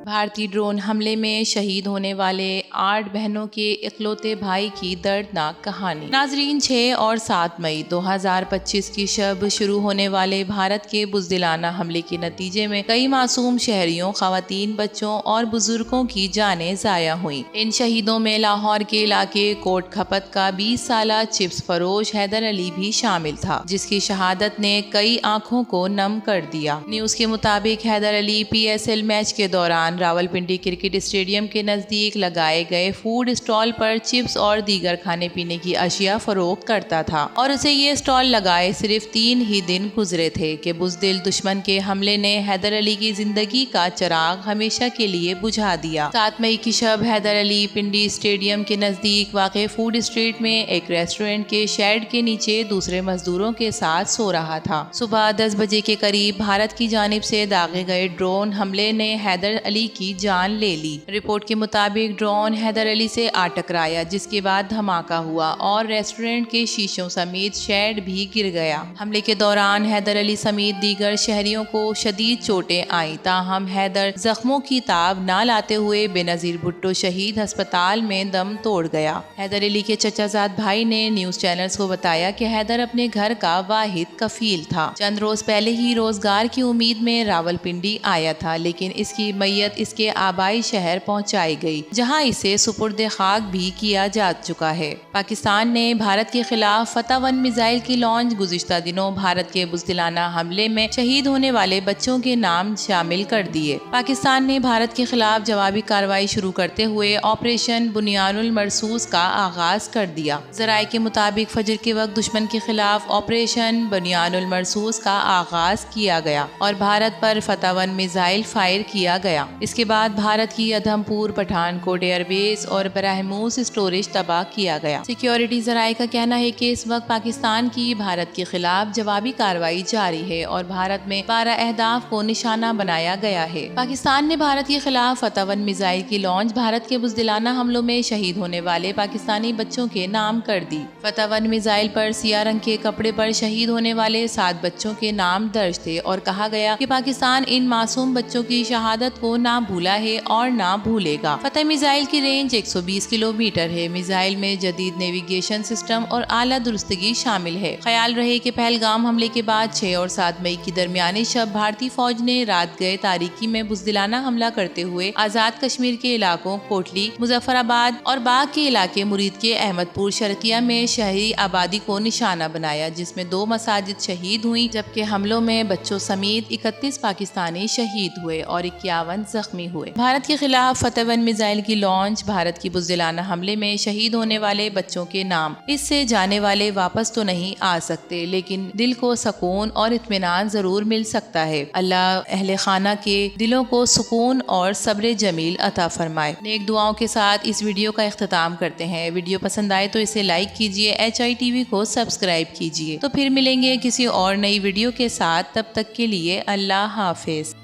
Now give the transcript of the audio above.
भारतीय ड्रोन हमले में शहीद होने वाले 8 बहनों के इकलौते भाई की दर्दनाक कहानी। नाजरीन, 6 और 7 मई 2025 की शब शुरू होने वाले भारत के बुज़दिलाना हमले के नतीजे में कई मासूम शहरियों, खवातीन, बच्चों और बुजुर्गों की जानें ज़ाया हुई। इन शहीदों में लाहौर के इलाके कोट खपत का 20 साला चिप्स फरोश हैदर अली भी शामिल था, जिसकी शहादत ने कई आंखों को नम कर दिया। न्यूज़ के मुताबिक हैदर अली PSL मैच के दौरान रावलपिंडी क्रिकेट स्टेडियम के नजदीक लगाए गए फूड स्टॉल पर चिप्स और दीगर खाने पीने की अशिया फरोख्त करता था और उसे ये स्टॉल लगाए सिर्फ 3 ही दिन गुजरे थे कि बुज़दिल दुश्मन के हमले ने हैदर अली की जिंदगी का चिराग हमेशा के लिए बुझा दिया। 7 मई की शब हैदर अली पिंडी स्टेडियम के नजदीक वाक़े फूड स्ट्रीट में एक रेस्टोरेंट के शेड के नीचे दूसरे मजदूरों के साथ सो रहा था। सुबह 10 बजे के करीब भारत की जानिब से दागे गए ड्रोन हमले ने हैदर अली की जान ले ली। रिपोर्ट के मुताबिक ड्रोन हैदर अली से आ टकराया, जिसके बाद धमाका हुआ और रेस्टोरेंट के शीशों समेत शेड भी गिर गया। हमले के दौरान हैदर अली समेत दीगर शहरियों को शदीद चोटें आईं, ताहम हैदर जख्मों की ताब न लाते हुए बेनजीर भुट्टो शहीद अस्पताल में दम तोड़ गया। हैदर अली के चचाजाद भाई ने न्यूज चैनल्स को बताया कि हैदर अपने घर का वाहिद कफील था। चंद रोज पहले ही रोजगार की उम्मीद में रावलपिंडी आया था, लेकिन इसकी मैयत इसके आबाई शहर पहुंचाई गई, जहां इसे सुपुर्द खाक भी किया जा चुका है। पाकिस्तान ने भारत के खिलाफ फतह-1 मिसाइल की लॉन्च गुज़िश्ता दिनों भारत के बुज़दिलाना हमले में शहीद होने वाले बच्चों के नाम शामिल कर दिए। पाकिस्तान ने भारत के खिलाफ जवाबी कार्रवाई शुरू करते हुए ऑपरेशन बुनियानुल मरसूस का आगाज कर दिया। ज़राए के मुताबिक फजर के वक्त दुश्मन के खिलाफ ऑपरेशन बुनियानुल मरसूस का आगाज किया गया और भारत पर फतह-1 मिसाइल फायर किया गया। इसके बाद भारत की अधमपुर, पठानकोट एयरबेस और बराहमूस स्टोरेज तबाह किया गया। सिक्योरिटी ज़राए का कहना है कि इस वक्त पाकिस्तान की भारत के खिलाफ जवाबी कार्रवाई जारी है और भारत में 12 अहदाफ को निशाना बनाया गया है। पाकिस्तान ने भारत के खिलाफ फतह-1 मिसाइल की लॉन्च भारत के बुज़दिलाना हमलों में शहीद होने वाले पाकिस्तानी बच्चों के नाम कर दी। फतह-1 मिसाइल पर सियाह रंग के कपड़े पर शहीद होने वाले 7 बच्चों के नाम दर्ज थे और कहा गया कि पाकिस्तान इन मासूम बच्चों की शहादत को ना भूला है और ना भूलेगा। फतह मिसाइल की रेंज 120 किलोमीटर है। मिसाइल में जदीद नेविगेशन सिस्टम और आला दुरुस्तगी शामिल है। ख्याल रहे कि पहलगाम हमले के बाद 6 और 7 मई की दरमियानी शब भारतीय फौज ने रात गए तारीकी में बुज़दिलाना हमला करते हुए आजाद कश्मीर के इलाकों कोटली, मुजफ्फराबाद और बाग के इलाके मुरीद के अहमदपुर शर्किया में शहरी आबादी को निशाना बनाया, जिसमें 2 मसाजिद शहीद हुई, जबकि हमलों में बच्चों समेत 31 पाकिस्तानी शहीद हुए और 51 जख्मी हुए। भारत के खिलाफ फतह-1 मिसाइल की लॉन्च, भारत की बुज़दिलाना हमले में शहीद होने वाले बच्चों के नाम। इससे जाने वाले वापस तो नहीं आ सकते, लेकिन दिल को सुकून और इत्मीनान जरूर मिल सकता है। अल्लाह अहले खाना के दिलों को सुकून और सब्र जमील अता फरमाए। नेक दुआओं के साथ इस वीडियो का इख्तिताम करते हैं। वीडियो पसंद आए तो इसे लाइक कीजिए, HITV को सब्सक्राइब कीजिए। तो फिर मिलेंगे किसी और नई वीडियो के साथ, तब तक के लिए अल्लाह हाफिज।